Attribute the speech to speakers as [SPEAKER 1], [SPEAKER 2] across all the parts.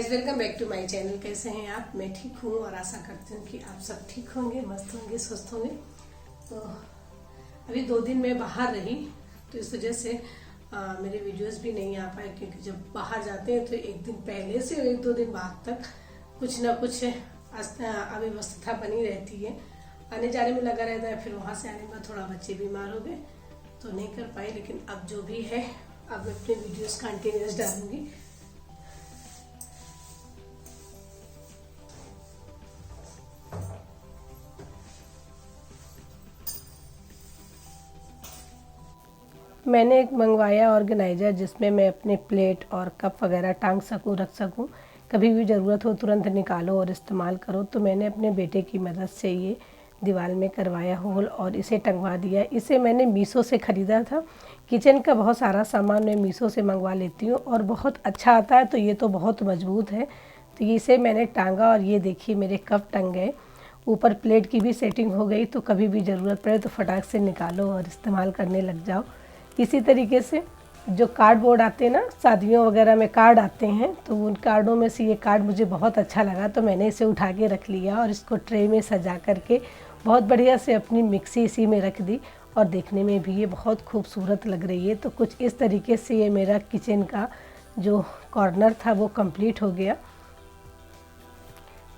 [SPEAKER 1] Guys, welcome back to my channel. कैसे हैं आप? मैं ठीक हूँ और आशा करती हूँ कि आप सब ठीक होंगे, मस्त होंगे, स्वस्थ होंगे। तो अभी 2 दिन मैं बाहर रही, तो इस वजह से मेरे वीडियोस भी नहीं आ पाए, क्योंकि जब बाहर जाते हैं तो 1 दिन पहले से 1-2 दिन बाद तक कुछ ना कुछ अव्यवस्था बनी रहती है, आने जाने में लगा रहता है। फिर वहाँ से आने में थोड़ा बच्चे बीमार हो गए तो नहीं कर पाए, लेकिन अब जो भी है अब मैं अपने वीडियोस कंटिन्यूस डालूंगी। मैंने एक मंगवाया ऑर्गेनाइज़र, जिसमें मैं अपने प्लेट और कप वगैरह टांग सकूं, रख सकूं, कभी भी ज़रूरत हो तुरंत निकालो और इस्तेमाल करो। तो मैंने अपने बेटे की मदद से ये दीवार में करवाया होल और इसे टंगवा दिया। इसे मैंने मीशो से ख़रीदा था। किचन का बहुत सारा सामान मैं मीशो से मंगवा लेती हूँ और बहुत अच्छा आता है। तो ये तो बहुत मजबूत है, तो इसे मैंने टांगा और ये देखिए मेरे कप टंग गए। ऊपर प्लेट की भी सेटिंग हो गई, तो कभी भी ज़रूरत पड़े तो फटाक से निकालो और इस्तेमाल करने लग जाओ। इसी तरीके से जो कार्डबोर्ड आते हैं ना, शादियों वगैरह में कार्ड आते हैं, तो उन कार्डों में से ये कार्ड मुझे बहुत अच्छा लगा, तो मैंने इसे उठा के रख लिया और इसको ट्रे में सजा करके बहुत बढ़िया से अपनी मिक्सी इसी में रख दी और देखने में भी ये बहुत खूबसूरत लग रही है। तो कुछ इस तरीके से ये मेरा किचन का जो कॉर्नर था वो कंप्लीट हो गया।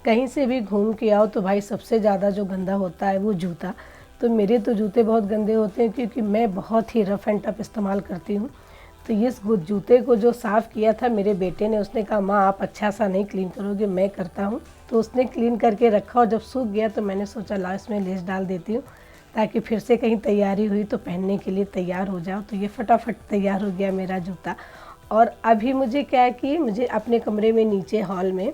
[SPEAKER 1] कहीं से भी घूम के आओ तो भाई सबसे ज़्यादा जो गंदा होता है वो जूता। तो मेरे तो जूते बहुत गंदे होते हैं, क्योंकि मैं बहुत ही रफ़ एंड टफ इस्तेमाल करती हूँ। तो इस जूते को जो साफ़ किया था मेरे बेटे ने, उसने कहा माँ आप अच्छा सा नहीं क्लीन करोगे, मैं करता हूँ। तो उसने क्लीन करके रखा और जब सूख गया तो मैंने सोचा ला इसमें लेस डाल देती हूँ, ताकि फिर से कहीं तैयारी हुई तो पहनने के लिए तैयार हो जाओ। तो ये फटाफट तैयार हो गया मेरा जूता। और अभी मुझे क्या है कि मुझे अपने कमरे में नीचे हॉल में,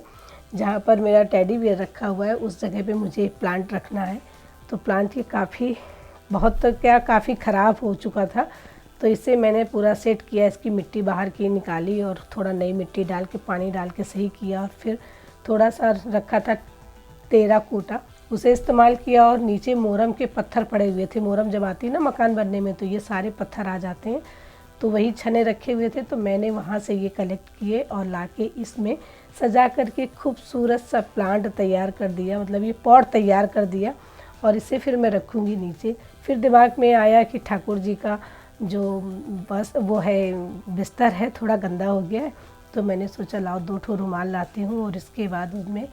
[SPEAKER 1] जहाँ पर मेरा टेडी बियर रखा हुआ है, उस जगह पे मुझे प्लांट रखना है। तो प्लांट ये काफ़ी ख़राब हो चुका था, तो इसे मैंने पूरा सेट किया। इसकी मिट्टी बाहर की निकाली और थोड़ा नई मिट्टी डाल के, पानी डाल के सही किया। और फिर थोड़ा सा रखा था टेराकोटा, उसे इस्तेमाल किया। और नीचे मोरम के पत्थर पड़े हुए थे। मोरम जब आती है ना मकान बनने में, तो ये सारे पत्थर आ जाते हैं, तो वही छने रखे हुए थे। तो मैंने वहाँ से ये कलेक्ट किए और लाके इसमें सजा करके खूबसूरत सा प्लांट तैयार कर दिया, मतलब ये पॉट तैयार कर दिया। और इसे फिर मैं रखूँगी नीचे। फिर दिमाग में आया कि ठाकुर जी का जो बस वो है बिस्तर है, थोड़ा गंदा हो गया है, तो मैंने सोचा लाओ 2 ठो रुमाल लाती हूँ और इसके बाद उसमें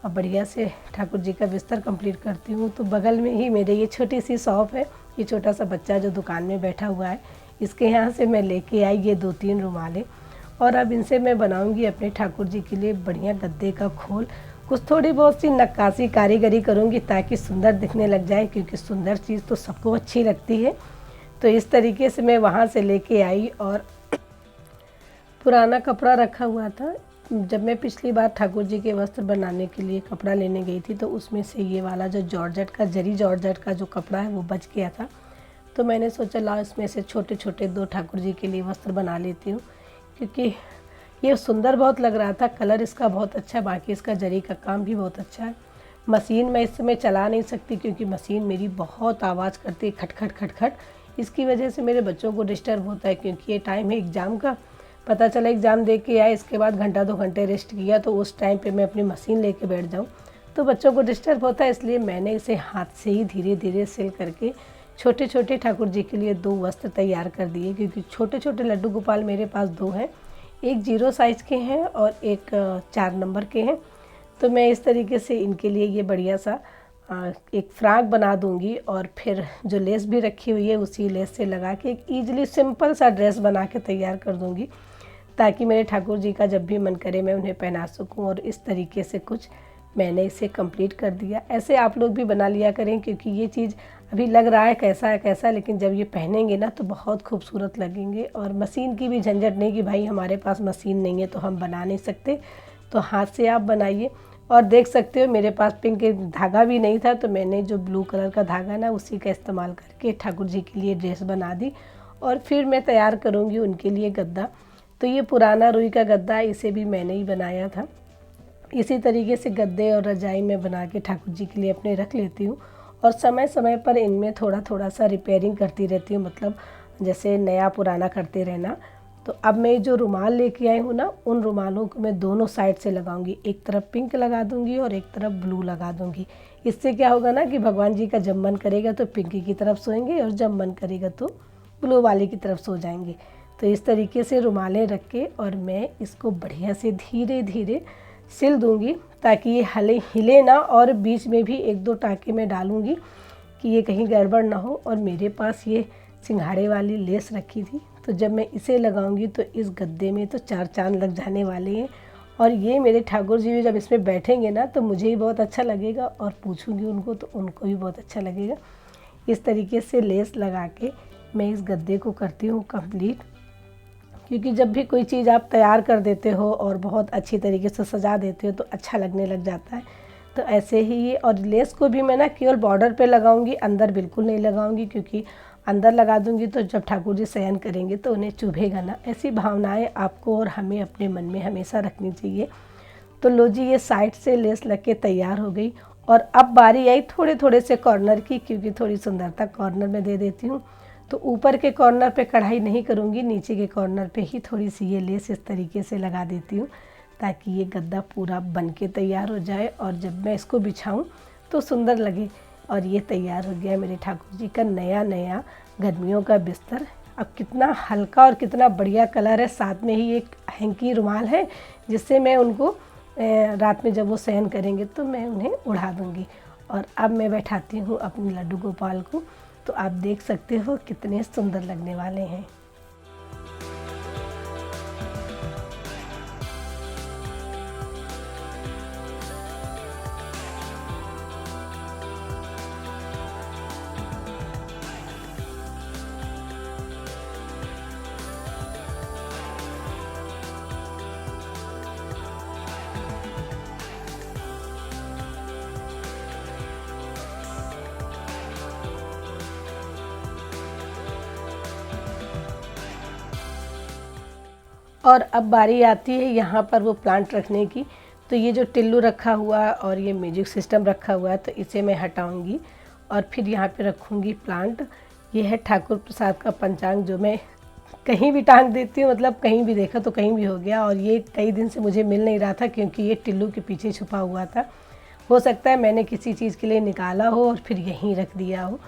[SPEAKER 1] बढ़िया से ठाकुर जी का बिस्तर कंप्लीट करती हूँ। तो बगल में ही मेरे ये छोटी सी शॉप है। ये छोटा सा बच्चा जो दुकान में बैठा हुआ है, इसके यहाँ से मैं लेके आई ये 2-3 रुमालें, और अब इनसे मैं बनाऊँगी अपने ठाकुर जी के लिए बढ़िया गद्दे का खोल। कुछ थोड़ी बहुत सी नक्काशी कारीगरी करूँगी ताकि सुंदर दिखने लग जाए, क्योंकि सुंदर चीज़ तो सबको अच्छी लगती है। तो इस तरीके से मैं वहाँ से लेके आई। और पुराना कपड़ा रखा हुआ था, जब मैं पिछली बार ठाकुर जी के वस्त्र बनाने के लिए कपड़ा लेने गई थी, तो उसमें से ये वाला जो जरी जॉर्जेट का जो कपड़ा है वो बच गया था। तो मैंने सोचा लाओ इसमें से छोटे छोटे 2 ठाकुर जी के लिए वस्त्र बना लेती हूँ, क्योंकि ये सुंदर बहुत लग रहा था। कलर इसका बहुत अच्छा है, बाकी इसका जरी का काम भी बहुत अच्छा है। मशीन मैं इस समय चला नहीं सकती, क्योंकि मशीन मेरी बहुत आवाज़ करती है, खटखट खटखट। इसकी वजह से मेरे बच्चों को डिस्टर्ब होता है, क्योंकि ये टाइम है एग्ज़ाम का। पता चला एग्ज़ाम दे के आए, इसके बाद घंटा 2 घंटे रेस्ट किया, तो उस टाइम पे मैं अपनी मशीन लेके बैठ जाऊँ तो बच्चों को डिस्टर्ब होता है। इसलिए मैंने इसे हाथ से ही धीरे धीरे सिल करके छोटे छोटे ठाकुर जी के लिए 2 वस्त्र तैयार कर दिए, क्योंकि छोटे छोटे लड्डू गोपाल मेरे पास 2 हैं, एक 0 साइज़ के हैं और एक 4 नंबर के हैं। तो मैं इस तरीके से इनके लिए ये बढ़िया सा एक फ्रॉक बना दूंगी, और फिर जो लेस भी रखी हुई है उसी लेस से लगा के एक ईजिली सिंपल सा ड्रेस बना के तैयार कर दूंगी, ताकि मेरे ठाकुर जी का जब भी मन करे मैं उन्हें पहना सकूं। और इस तरीके से कुछ मैंने इसे कंप्लीट कर दिया। ऐसे आप लोग भी बना लिया करें, क्योंकि ये चीज़ अभी लग रहा है कैसा, लेकिन जब ये पहनेंगे ना तो बहुत खूबसूरत लगेंगे। और मशीन की भी झंझट नहीं कि भाई हमारे पास मशीन नहीं है तो हम बना नहीं सकते, तो हाथ से आप बनाइए। और देख सकते हो मेरे पास पिंक धागा भी नहीं था, तो मैंने जो ब्लू कलर का धागा ना उसी का इस्तेमाल करके ठाकुर जी के लिए ड्रेस बना दी। और फिर मैं तैयार करूँगी उनके लिए गद्दा। तो ये पुराना रुई का गद्दा है, इसे भी मैंने ही बनाया था। इसी तरीके से गद्दे और रजाई में बना के ठाकुर जी के लिए अपने रख लेती हूँ, और समय समय पर इनमें थोड़ा थोड़ा सा रिपेयरिंग करती रहती हूँ, मतलब जैसे नया पुराना करते रहना। तो अब मैं जो रुमाल लेके आई हूँ ना, उन रुमालों को मैं दोनों साइड से लगाऊंगी। एक तरफ पिंक लगा दूंगी और एक तरफ ब्लू लगा दूंगी। इससे क्या होगा ना कि भगवान जी का जब मन करेगा तो पिंक की तरफ सोएंगे और जब मन करेगा तो ब्लू वाले की तरफ सो जाएंगे। तो इस तरीके से रुमालें रख के और मैं इसको बढ़िया से धीरे धीरे सिल दूंगी ताकि ये हिले ना, और बीच में भी एक दो टाँके मैं डालूंगी कि ये कहीं गड़बड़ ना हो। और मेरे पास ये सिंघाड़े वाली लेस रखी थी, तो जब मैं इसे लगाऊंगी तो इस गद्दे में तो 4 चांद लग जाने वाले हैं। और ये मेरे ठाकुर जी भी जब इसमें बैठेंगे ना तो मुझे ही बहुत अच्छा लगेगा, और पूछूंगी उनको तो उनको भी बहुत अच्छा लगेगा। इस तरीके से लेस लगा के मैं इस गद्दे को करती हूँ कंप्लीट, क्योंकि जब भी कोई चीज़ आप तैयार कर देते हो और बहुत अच्छी तरीके से सजा देते हो तो अच्छा लगने लग जाता है। तो ऐसे ही ये, और लेस को भी मैं ना केवल बॉर्डर पे लगाऊंगी, अंदर बिल्कुल नहीं लगाऊंगी, क्योंकि अंदर लगा दूंगी तो जब ठाकुर जी शयन करेंगे तो उन्हें चुभेगा ना। ऐसी भावनाएं आपको और हमें अपने मन में हमेशा रखनी चाहिए। तो लो जी, ये साइड से लेस लग के तैयार हो गई। और अब बारी आई थोड़े थोड़े से कॉर्नर की, क्योंकि थोड़ी सुंदरता कॉर्नर में दे देती हूँ। तो ऊपर के कॉर्नर पे कढ़ाई नहीं करूँगी, नीचे के कॉर्नर पे ही थोड़ी सी ये लेस इस तरीके से लगा देती हूँ ताकि ये गद्दा पूरा बन के तैयार हो जाए और जब मैं इसको बिछाऊँ तो सुंदर लगे। और ये तैयार हो गया मेरे ठाकुर जी का नया नया गर्मियों का बिस्तर। अब कितना हल्का और कितना बढ़िया कलर है, साथ में ही एक हैंकी रुमाल है जिससे मैं उनको रात में जब वो शयन करेंगे तो मैं उन्हें उड़ा दूँगी। और अब मैं बैठाती हूँ अपने लड्डू गोपाल को, तो आप देख सकते हो कितने सुंदर लगने वाले हैं। और अब बारी आती है यहाँ पर वो प्लांट रखने की। तो ये जो टिल्लू रखा हुआ है और ये म्यूजिक सिस्टम रखा हुआ है तो इसे मैं हटाऊंगी और फिर यहाँ पे रखूँगी प्लांट। ये है ठाकुर प्रसाद का पंचांग जो मैं कहीं भी टांग देती हूँ, मतलब कहीं भी देखा तो कहीं भी हो गया। और ये कई दिन से मुझे मिल नहीं रहा था क्योंकि ये टिल्लू के पीछे छुपा हुआ था। हो सकता है मैंने किसी चीज़ के लिए निकाला हो और फिर यहीं रख दिया हो।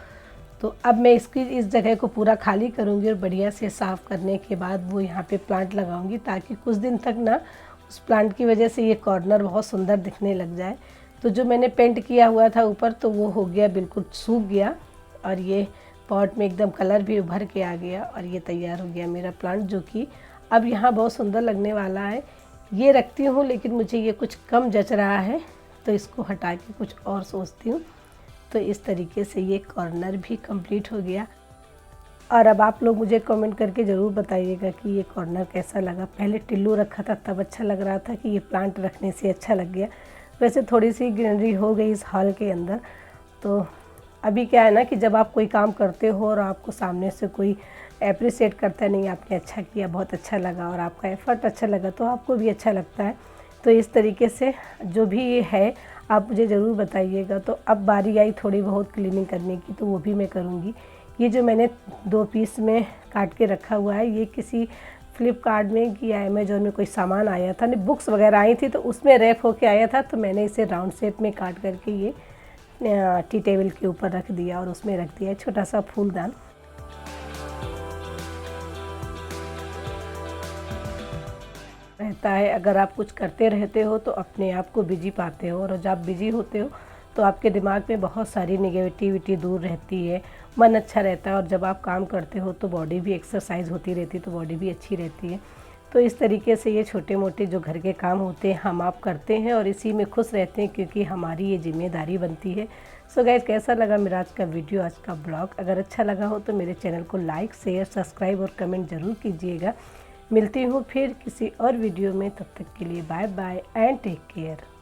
[SPEAKER 1] तो अब मैं इस जगह को पूरा खाली करूँगी और बढ़िया से साफ़ करने के बाद वो यहाँ पे प्लांट लगाऊंगी ताकि कुछ दिन तक ना उस प्लांट की वजह से ये कॉर्नर बहुत सुंदर दिखने लग जाए। तो जो मैंने पेंट किया हुआ था ऊपर तो वो हो गया, बिल्कुल सूख गया और ये पॉट में एकदम कलर भी उभर के आ गया और ये तैयार हो गया मेरा प्लांट, जो कि अब यहाँ बहुत सुंदर लगने वाला है। ये रखती हूँ लेकिन मुझे ये कुछ कम जच रहा है तो इसको हटा के कुछ और सोचती हूँ। तो इस तरीके से ये कॉर्नर भी कंप्लीट हो गया। और अब आप लोग मुझे कमेंट करके ज़रूर बताइएगा कि ये कॉर्नर कैसा लगा। पहले टिल्लू रखा था तब अच्छा लग रहा था कि ये प्लांट रखने से अच्छा लग गया। वैसे थोड़ी सी ग्रीनरी हो गई इस हॉल के अंदर। तो अभी क्या है ना कि जब आप कोई काम करते हो और आपको सामने से कोई एप्रिशिएट करता है, नहीं आपने अच्छा किया, बहुत अच्छा लगा और आपका एफ़र्ट अच्छा लगा, तो आपको भी अच्छा लगता है। तो इस तरीके से जो भी ये है आप मुझे ज़रूर बताइएगा। तो अब बारी आई थोड़ी बहुत क्लीनिंग करने की, तो वो भी मैं करूँगी। ये जो मैंने 2 पीस में काट के रखा हुआ है, ये किसी फ्लिपकार्ट में कि अमेज़ॉन में कोई सामान आया था, नहीं बुक्स वगैरह आई थी तो उसमें रैप होके आया था। तो मैंने इसे राउंड शेप में काट करके ये टी टेबल के ऊपर रख दिया और उसमें रख दिया छोटा सा फूलदान। रहता है अगर आप कुछ करते रहते हो तो अपने आप को बिजी पाते हो, और जब आप बिजी होते हो तो आपके दिमाग में बहुत सारी नेगेटिविटी दूर रहती है, मन अच्छा रहता है। और जब आप काम करते हो तो बॉडी भी एक्सरसाइज होती रहती है, तो बॉडी भी अच्छी रहती है। तो इस तरीके से ये छोटे मोटे जो घर के काम होते हैं हम आप करते हैं और इसी में खुश रहते हैं क्योंकि हमारी ये जिम्मेदारी बनती है। सो गाइस, कैसा लगा मेरा आज का वीडियो, आज का ब्लॉग? अगर अच्छा लगा हो तो मेरे चैनल को लाइक, शेयर, सब्सक्राइब और कमेंट ज़रूर कीजिएगा। मिलती हूँ फिर किसी और वीडियो में, तब तक के लिए bye bye and take care.